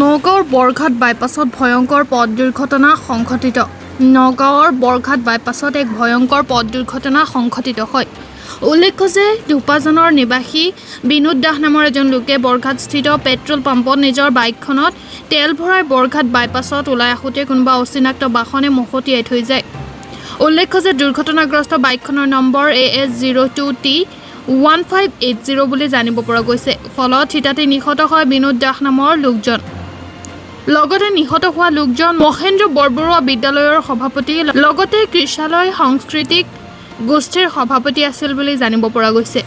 নগাঁৱৰ বৰঘাট বাইপাছত ভয়ংকৰ পথ দুৰ্ঘটনা সংঘটিত। নগাঁৱৰ বৰঘাট বাইপাছত এক ভয়ংকৰ পথ দুৰ্ঘটনা সংঘটিত হয়। উল্লেখ্য যে ধুপাজনৰ নিবাসী বিনোদ দাস নামৰ এজন লোকে বৰঘাটস্থিত পেট্ৰল পাম্পত নিজৰ বাইকখনত তেল ভৰাই বৰঘাট বাইপাছত ওলাই আহোঁতে কোনোবা অচিনাক্ত বাহনে মহতিয়াই থৈ যায়। উল্লেখ্য যে দুৰ্ঘটনাগ্ৰস্ত বাইকখনৰ নম্বৰ AS02T1580 বুলি জানিব পৰা গৈছে। ফলত থিতাতে নিহত হয় বিনোদ দাস নামৰ লোকজন। লগতে নিহত হোৱা লোকজন মহেন্দ্ৰ বৰবৰুৱা বিদ্যালয়ৰ সভাপতি লগতে কৃষালয় সাংস্কৃতিক গোষ্ঠীৰ সভাপতি আছিল বুলি জানিব পৰা গৈছে।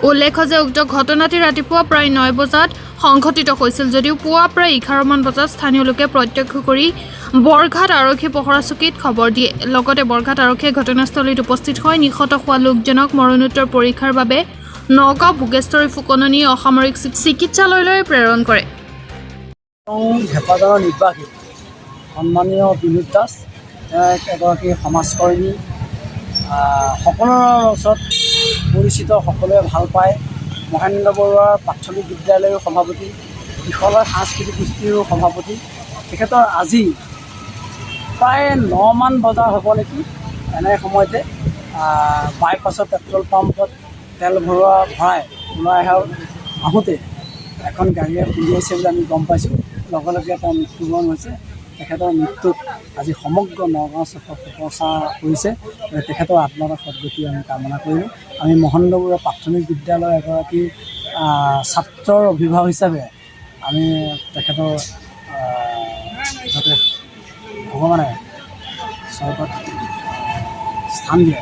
উল্লেখ্য যে উক্ত ঘটনাটি ৰাতিপুৱা প্ৰায় 9 বজাত সংঘটিত হৈছিল যদিও পুৱা প্ৰায় 11 মান বজাত স্থানীয় লোকে প্ৰত্যক্ষ কৰি বৰঘাট আৰক্ষী পহৰা চকীত খবৰ দিয়ে। লগতে বৰঘাট আৰক্ষীয়ে ঘটনাস্থলীত উপস্থিত হৈ নিহত হোৱা লোকজনক মৰণোত্তৰ পৰীক্ষাৰ বাবে নগাঁও ভোগেশ্বৰী ফুকননী অসামৰিক চিকিৎসালয়লৈ প্ৰেৰণ কৰে। ধেপাজানৰ নিবাসী সন্মানীয় বিনোদ দাস এগৰাকী সমাজকৰ্মী, সকলোৰে ওচৰত পৰিচিত, সকলোৱে ভাল পায়। মহেন্দ্ৰ বৰুৱা প্ৰাথমিক বিদ্যালয়ৰ সভাপতি, কৃষালয় সাংস্কৃতিক গোষ্ঠীৰো সভাপতি। তেখেতৰ আজি প্ৰায় 9 মান বজাৰ হ'ব নেকি, এনে সময়তে বাইপাছত পেট্ৰল পাম্পত তেল ভৰাই ওলাই আহোঁতে এখন গাড়ীয়ে খুন্দিয়াইছে বুলি আমি গম পাইছোঁ। লগে লগে তেওঁৰ মৃত্যুবৰণ হৈছে। তেখেতৰ মৃত্যুত আজি সমগ্ৰ নগাঁও চহৰ শোকচা কৰিছে। তেখেতৰ আত্মাৰ সদ্গতি আমি কামনা কৰিলোঁ। আমি মহেন্দ্ৰ বৰুৱা প্ৰাথমিক বিদ্যালয়ৰ এগৰাকী ছাত্ৰৰ অভিভাৱক হিচাপে আমি তেখেতৰ যাতে ভগৱানে স্বৰ্গত স্থান দিয়ে